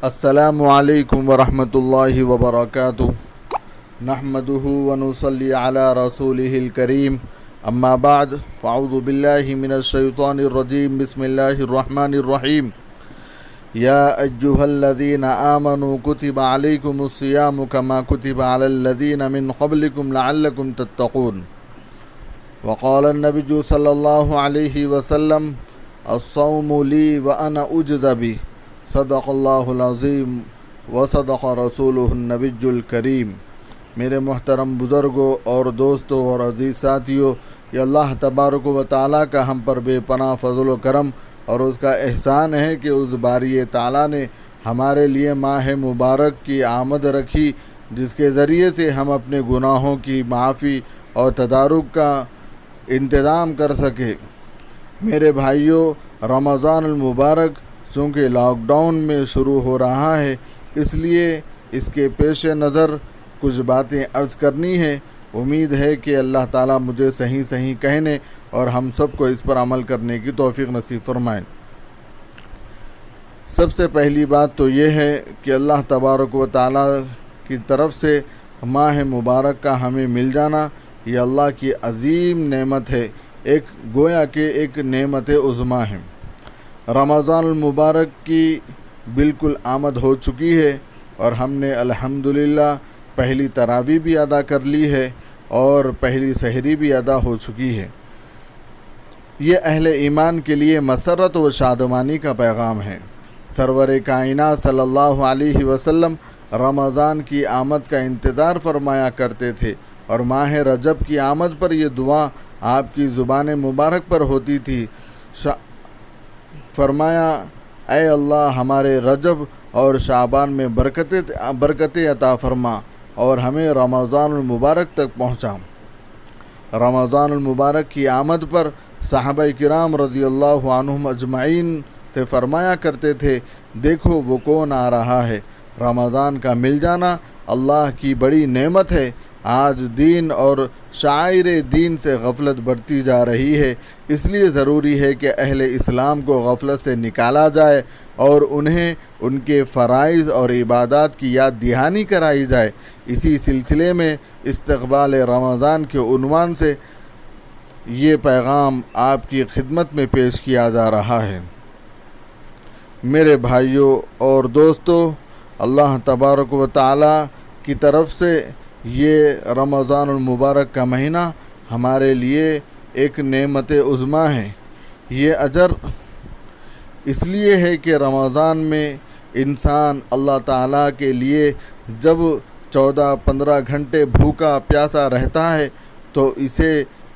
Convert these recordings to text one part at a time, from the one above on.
السلام علیکم ورحمۃ اللہ وبرکاتہ نحمدہ ونصلی علی رسولہ الکریم اما بعد فاعوذ باللہ من الشیطان الرجیم بسم اللہ الرحمن الرحیم یا ایہا الذین آمنوا کتب علیکم الصیام کما کتب علی الذین من قبلکم لعلکم تتقون وقال النبی صلی اللہ علیہ وسلم الصوم لی وانا اجزی بہ صدق اللہ العظیم و صدق رسولہ النبی الکریم۔ میرے محترم بزرگوں اور دوستوں اور عزیز ساتھیوں، یہ اللہ تبارک و تعالیٰ کا ہم پر بے پناہ فضل و کرم اور اس کا احسان ہے کہ اس باری تعالیٰ نے ہمارے لیے ماہ مبارک کی آمد رکھی، جس کے ذریعے سے ہم اپنے گناہوں کی معافی اور تدارک کا انتظام کر سکے۔ میرے بھائیوں، رمضان المبارک چونکہ لاک ڈاؤن میں شروع ہو رہا ہے، اس لیے اس کے پیش نظر کچھ باتیں عرض کرنی ہے۔ امید ہے کہ اللہ تعالیٰ مجھے صحیح کہنے اور ہم سب کو اس پر عمل کرنے کی توفیق نصیب فرمائیں۔ سب سے پہلی بات تو یہ ہے کہ اللہ تبارک و تعالیٰ کی طرف سے ماہ مبارک کا ہمیں مل جانا یہ اللہ کی عظیم نعمت ہے، گویا کہ ایک نعمت عظمیٰ ہے۔ رمضان المبارک کی بالکل آمد ہو چکی ہے اور ہم نے الحمدللہ پہلی تراویح بھی ادا کر لی ہے اور پہلی سحری بھی ادا ہو چکی ہے۔ یہ اہل ایمان کے لیے مسرت و شادمانی کا پیغام ہے۔ سرور کائنات صلی اللہ علیہ وسلم رمضان کی آمد کا انتظار فرمایا کرتے تھے اور ماہ رجب کی آمد پر یہ دعا آپ کی زبان مبارک پر ہوتی تھی۔ فرمایا، اے اللہ ہمارے رجب اور شعبان میں برکتیں عطا فرما اور ہمیں رمضان المبارک تک پہنچا۔ رمضان المبارک کی آمد پر صحابہ کرام رضی اللہ عنہم اجمعین سے فرمایا کرتے تھے، دیکھو وہ کون آ رہا ہے۔ رمضان کا مل جانا اللہ کی بڑی نعمت ہے۔ آج دین اور شعائر دین سے غفلت بڑھتی جا رہی ہے، اس لیے ضروری ہے کہ اہل اسلام کو غفلت سے نکالا جائے اور انہیں ان کے فرائض اور عبادات کی یاد دہانی کرائی جائے۔ اسی سلسلے میں استقبال رمضان کے عنوان سے یہ پیغام آپ کی خدمت میں پیش کیا جا رہا ہے۔ میرے بھائیوں اور دوستوں، اللہ تبارک و تعالیٰ کی طرف سے یہ رمضان المبارک کا مہینہ ہمارے لیے ایک نعمت عظمیٰ ہے۔ یہ اجر اس لیے ہے کہ رمضان میں انسان اللہ تعالیٰ کے لیے جب 14-15 گھنٹے بھوکا پیاسا رہتا ہے تو اسے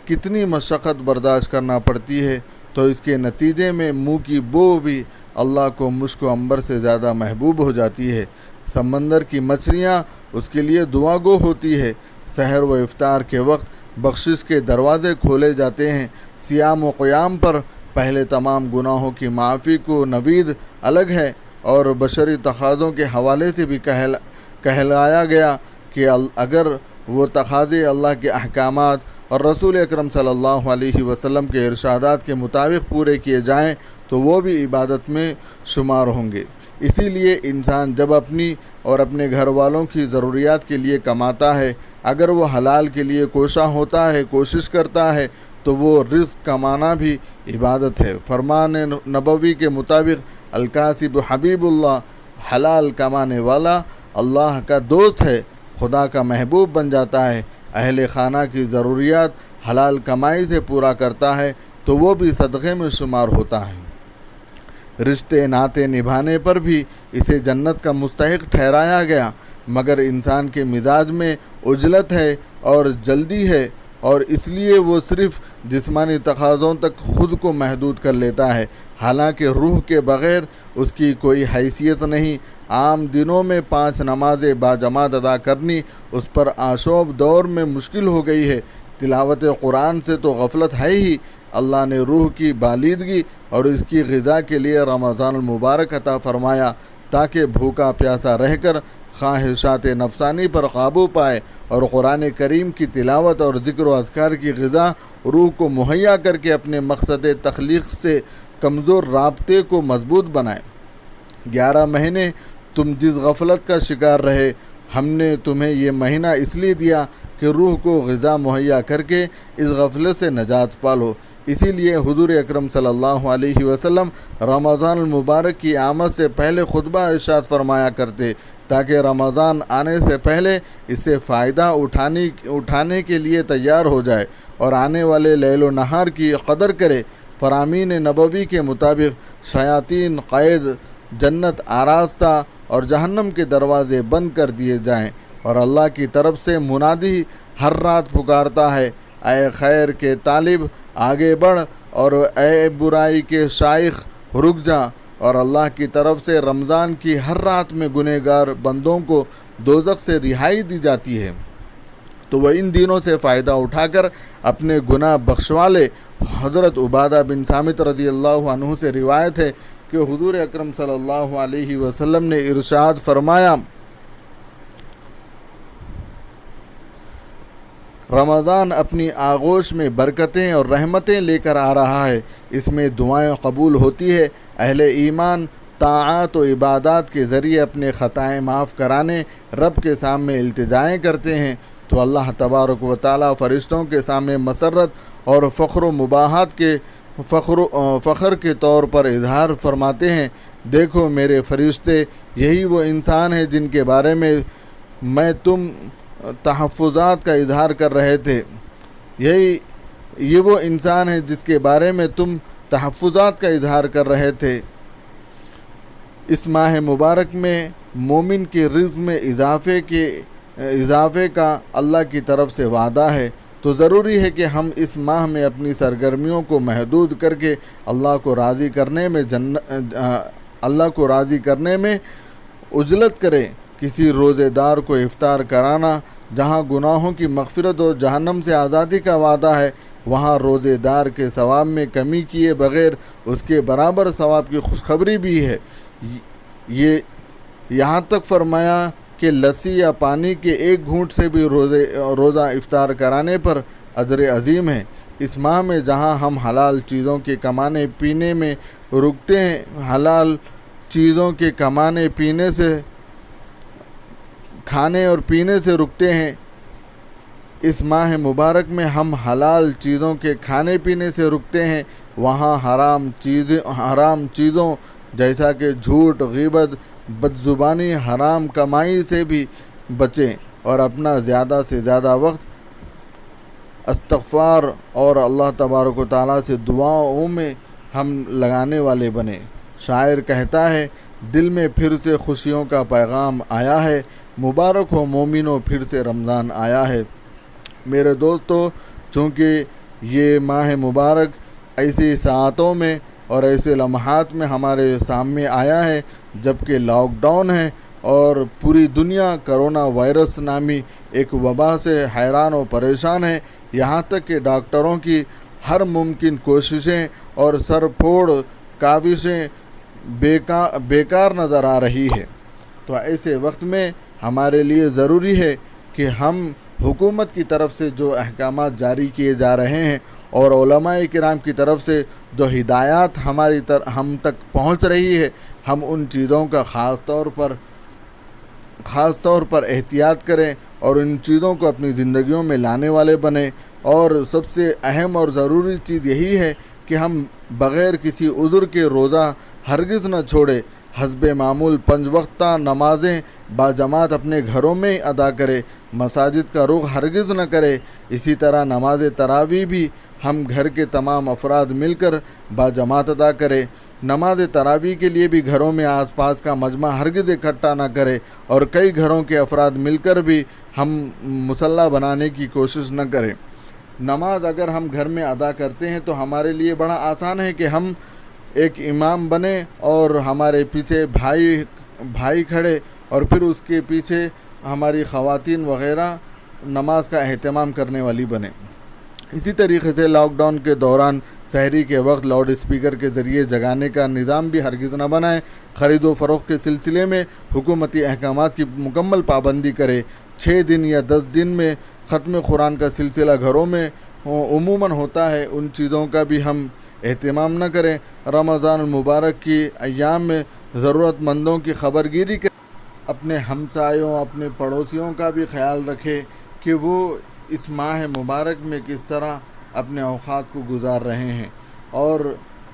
کتنی مشقت برداشت کرنا پڑتی ہے، تو اس کے نتیجے میں منہ کی بو بھی اللہ کو مشک و عنبر سے زیادہ محبوب ہو جاتی ہے۔ سمندر کی مچھلیاں اس کے لیے دعا گو ہوتی ہے۔ سحر و افطار کے وقت بخشش کے دروازے کھولے جاتے ہیں۔ صیام و قیام پر پہلے تمام گناہوں کی معافی کو نوید الگ ہے اور بشری تقاضوں کے حوالے سے بھی کہلایا گیا کہ اگر وہ تقاضے اللہ کے احکامات اور رسول اکرم صلی اللہ علیہ وسلم کے ارشادات کے مطابق پورے کیے جائیں تو وہ بھی عبادت میں شمار ہوں گے۔ اسی لیے انسان جب اپنی اور اپنے گھر والوں کی ضروریات کے لیے کماتا ہے، اگر وہ حلال کے لیے کوشاں ہوتا ہے، کوشش کرتا ہے، تو وہ رزق کمانا بھی عبادت ہے۔ فرمان نبوی کے مطابق الکاسب حبیب اللہ، حلال کمانے والا اللہ کا دوست ہے، خدا کا محبوب بن جاتا ہے۔ اہل خانہ کی ضروریات حلال کمائی سے پورا کرتا ہے تو وہ بھی صدقے میں شمار ہوتا ہے۔ رشتے ناطے نبھانے پر بھی اسے جنت کا مستحق ٹھہرایا گیا، مگر انسان کے مزاج میں عجلت ہے اور جلدی ہے اور اس لیے وہ صرف جسمانی تقاضوں تک خود کو محدود کر لیتا ہے، حالانکہ روح کے بغیر اس کی کوئی حیثیت نہیں۔ عام دنوں میں 5 نمازیں باجماعت ادا کرنی اس پر آشوب دور میں مشکل ہو گئی ہے۔ تلاوت قرآن سے تو غفلت ہے ہی۔ اللہ نے روح کی بالیدگی اور اس کی غذا کے لیے رمضان المبارک عطا فرمایا تاکہ بھوکا پیاسا رہ کر خواہشات نفسانی پر قابو پائے اور قرآن کریم کی تلاوت اور ذکر و اذکار کی غذا روح کو مہیا کر کے اپنے مقصد تخلیق سے کمزور رابطے کو مضبوط بنائے۔ 11 مہینے تم جس غفلت کا شکار رہے، ہم نے تمہیں یہ مہینہ اس لیے دیا کہ روح کو غذا مہیا کر کے اس غفلت سے نجات پالو۔ اسی لیے حضور اکرم صلی اللہ علیہ وسلم رمضان المبارک کی آمد سے پہلے خطبہ ارشاد فرمایا کرتے تاکہ رمضان آنے سے پہلے اس سے فائدہ اٹھانے کے لیے تیار ہو جائے اور آنے والے لیل و نہار کی قدر کرے۔ فرامین نبوی کے مطابق شیاطین قید، جنت آراستہ اور جہنم کے دروازے بند کر دیے جائیں، اور اللہ کی طرف سے منادی ہر رات پکارتا ہے، اے خیر کے طالب آگے بڑھ، اور اے برائی کے شائخ رک جا۔ اور اللہ کی طرف سے رمضان کی ہر رات میں گنہگار بندوں کو دوزخ سے رہائی دی جاتی ہے، تو وہ ان دنوں سے فائدہ اٹھا کر اپنے گناہ بخشوا لے۔ حضرت عبادہ بن صامت رضی اللہ عنہ سے روایت ہے کہ حضور اکرم صلی اللہ علیہ وسلم نے ارشاد فرمایا، رمضان اپنی آغوش میں برکتیں اور رحمتیں لے کر آ رہا ہے، اس میں دعائیں قبول ہوتی ہے، اہل ایمان طاعات و عبادات کے ذریعے اپنے خطائیں معاف کرانے رب کے سامنے التجائیں کرتے ہیں، تو اللہ تبارک و تعالیٰ فرشتوں کے سامنے مسرت اور فخر کے طور پر اظہار فرماتے ہیں، دیکھو میرے فرشتے، یہی وہ انسان ہیں جن کے بارے میں تم تحفظات کا اظہار کر رہے تھے، یہ وہ انسان ہے جس کے بارے میں تم تحفظات کا اظہار کر رہے تھے۔ اس ماہ مبارک میں مومن کے رزق میں اضافے کا اللہ کی طرف سے وعدہ ہے، تو ضروری ہے کہ ہم اس ماہ میں اپنی سرگرمیوں کو محدود کر کے اللہ کو راضی کرنے میں عجلت کریں۔ کسی روزے دار کو افطار کرانا، جہاں گناہوں کی مغفرت اور جہنم سے آزادی کا وعدہ ہے، وہاں روزے دار کے ثواب میں کمی کیے بغیر اس کے برابر ثواب کی خوشخبری بھی ہے۔ یہ یہاں تک فرمایا کہ لسی یا پانی کے ایک گھونٹ سے بھی روزہ افطار کرانے پر اجر عظیم ہے۔ اس ماہ میں جہاں ہم حلال چیزوں کے کمانے پینے میں رکتے ہیں، کھانے اور پینے سے رکتے ہیں، اس ماہ مبارک میں ہم حلال چیزوں کے کھانے پینے سے رکتے ہیں، وہاں حرام چیزوں جیسا کہ جھوٹ، غیبت، بدزبانی، حرام کمائی سے بھی بچیں، اور اپنا زیادہ سے زیادہ وقت استغفار اور اللہ تبارک و تعالیٰ سے دعاؤں میں ہم لگانے والے بنیں۔ شاعر کہتا ہے، دل میں پھر سے خوشیوں کا پیغام آیا ہے، مبارک ہو مومنوں پھر سے رمضان آیا ہے۔ میرے دوستو، چونکہ یہ ماہ مبارک ایسی ساعتوں میں اور ایسے لمحات میں ہمارے سامنے آیا ہے جبکہ لاک ڈاؤن ہے اور پوری دنیا کرونا وائرس نامی ایک وبا سے حیران و پریشان ہے، یہاں تک کہ ڈاکٹروں کی ہر ممکن کوششیں اور سر پھوڑ کاوشیں بیکار نظر آ رہی ہے۔ تو ایسے وقت میں ہمارے لیے ضروری ہے کہ ہم حکومت کی طرف سے جو احکامات جاری کیے جا رہے ہیں اور علماء کرام کی طرف سے جو ہدایات ہم تک پہنچ رہی ہے، ہم ان چیزوں کا خاص طور پر احتیاط کریں اور ان چیزوں کو اپنی زندگیوں میں لانے والے بنیں۔ اور سب سے اہم اور ضروری چیز یہی ہے کہ ہم بغیر کسی عذر کے روزہ ہرگز نہ چھوڑے، حسب معمول 5 وقتہ نمازیں باجماعت اپنے گھروں میں ادا کرے، مساجد کا رخ ہرگز نہ کرے۔ اسی طرح نماز تراویح بھی ہم گھر کے تمام افراد مل کر باجماعت ادا کرے۔ نماز تراویح کے لیے بھی گھروں میں آس پاس کا مجمع ہرگز اکٹھا نہ کرے، اور کئی گھروں کے افراد مل کر بھی ہم مصلی بنانے کی کوشش نہ کریں۔ نماز اگر ہم گھر میں ادا کرتے ہیں تو ہمارے لیے بڑا آسان ہے کہ ہم ایک امام بنیں اور ہمارے پیچھے بھائی کھڑے، اور پھر اس کے پیچھے ہماری خواتین وغیرہ نماز کا اہتمام کرنے والی بنیں۔ اسی طریقے سے لاک ڈاؤن کے دوران سحری کے وقت لاؤڈ اسپیکر کے ذریعے جگانے کا نظام بھی ہرگز نہ بنائیں۔ خرید و فروخت کے سلسلے میں حکومتی احکامات کی مکمل پابندی کرے۔ 6 دن یا 10 دن میں ختم قرآن کا سلسلہ گھروں میں عموماً ہوتا ہے، ان چیزوں کا بھی ہم اہتمام نہ کریں۔ رمضان المبارک کی ایام میں ضرورت مندوں کی خبرگیری اپنے ہمسایوں اپنے پڑوسیوں کا بھی خیال رکھے کہ وہ اس ماہ مبارک میں کس طرح اپنے اوقات کو گزار رہے ہیں، اور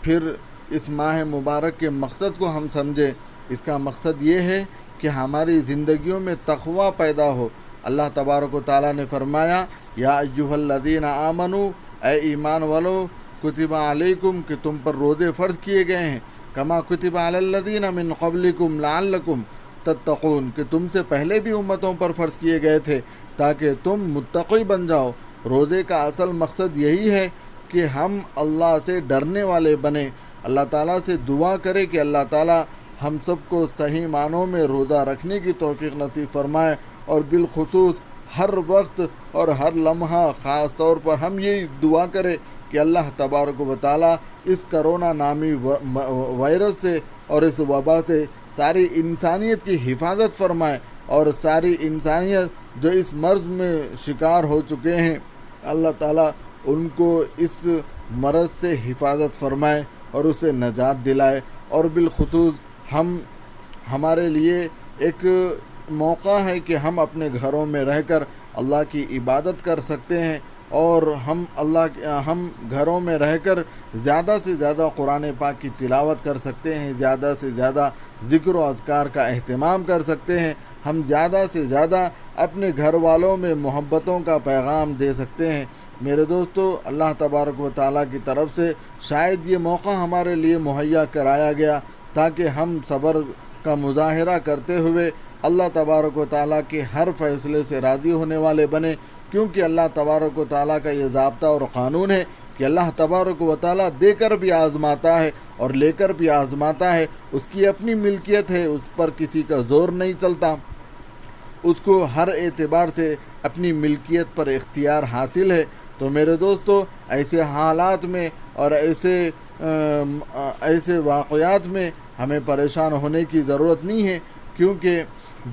پھر اس ماہ مبارک کے مقصد کو ہم سمجھیں۔ اس کا مقصد یہ ہے کہ ہماری زندگیوں میں تقویٰ پیدا ہو۔ اللہ تبارک و تعالیٰ نے فرمایا یا ایھا الذین آمنو، اے ایمان والو، کتب علیکم کہ تم پر روزے فرض کیے گئے ہیں، کما کتب علی الذین من قبلکم لعلکم تتقون کہ تم سے پہلے بھی امتوں پر فرض کیے گئے تھے تاکہ تم متقی بن جاؤ۔ روزے کا اصل مقصد یہی ہے کہ ہم اللہ سے ڈرنے والے بنیں، اللہ تعالیٰ سے دعا کرے کہ اللہ تعالیٰ ہم سب کو صحیح معنوں میں روزہ رکھنے کی توفیق نصیب فرمائے، اور بالخصوص ہر وقت اور ہر لمحہ خاص طور پر ہم یہ دعا کریں کہ اللہ تبارک و تعالیٰ اس کرونا نامی وائرس سے اور اس وبا سے ساری انسانیت کی حفاظت فرمائے، اور ساری انسانیت جو اس مرض میں شکار ہو چکے ہیں اللہ تعالیٰ ان کو اس مرض سے حفاظت فرمائے اور اسے نجات دلائے۔ اور بالخصوص ہمارے لیے ایک موقع ہے کہ ہم اپنے گھروں میں رہ کر اللہ کی عبادت کر سکتے ہیں، اور ہم گھروں میں رہ کر زیادہ سے زیادہ قرآن پاک کی تلاوت کر سکتے ہیں، زیادہ سے زیادہ ذکر و اذکار کا اہتمام کر سکتے ہیں، ہم زیادہ سے زیادہ اپنے گھر والوں میں محبتوں کا پیغام دے سکتے ہیں۔ میرے دوستو، اللہ تبارک و تعالیٰ کی طرف سے شاید یہ موقع ہمارے لیے مہیا کرایا گیا تاکہ ہم صبر کا مظاہرہ کرتے ہوئے اللہ تبارک و تعالیٰ کے ہر فیصلے سے راضی ہونے والے بنے، کیونکہ اللہ تبارک و تعالیٰ کا یہ ضابطہ اور قانون ہے کہ اللہ تبارک و تعالیٰ دے کر بھی آزماتا ہے اور لے کر بھی آزماتا ہے۔ اس کی اپنی ملکیت ہے، اس پر کسی کا زور نہیں چلتا، اس کو ہر اعتبار سے اپنی ملکیت پر اختیار حاصل ہے۔ تو میرے دوستو، ایسے حالات میں اور ایسے واقعات میں ہمیں پریشان ہونے کی ضرورت نہیں ہے، کیونکہ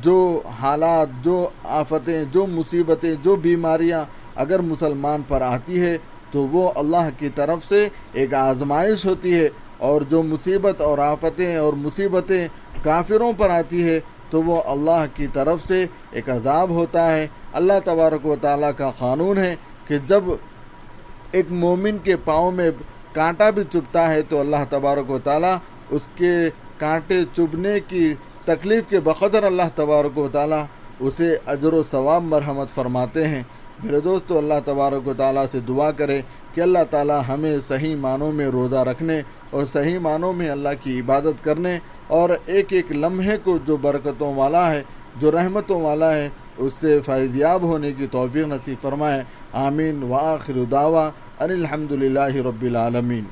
جو حالات، جو آفتیں، جو مصیبتیں، جو بیماریاں اگر مسلمان پر آتی ہے تو وہ اللہ کی طرف سے ایک آزمائش ہوتی ہے، اور جو مصیبت اور آفتیں اور مصیبتیں کافروں پر آتی ہے تو وہ اللہ کی طرف سے ایک عذاب ہوتا ہے۔ اللہ تبارک و تعالیٰ کا قانون ہے کہ جب ایک مومن کے پاؤں میں کانٹا بھی چبھتا ہے تو اللہ تبارک و تعالیٰ اس کے کانٹے چبھنے کی تکلیف کے بقدر اللہ تبارک و تعالیٰ اسے اجر و ثواب مرحمت فرماتے ہیں۔ میرے دوستو، اللہ تبارک و تعالیٰ سے دعا کرے کہ اللہ تعالیٰ ہمیں صحیح معنوں میں روزہ رکھنے اور صحیح معنوں میں اللہ کی عبادت کرنے، اور ایک ایک لمحے کو جو برکتوں والا ہے، جو رحمتوں والا ہے، اس سے فیضیاب ہونے کی توفیق نصیب فرمائے۔ آمین۔ وآخر دعویٰ ان الحمد للہ رب العالمین۔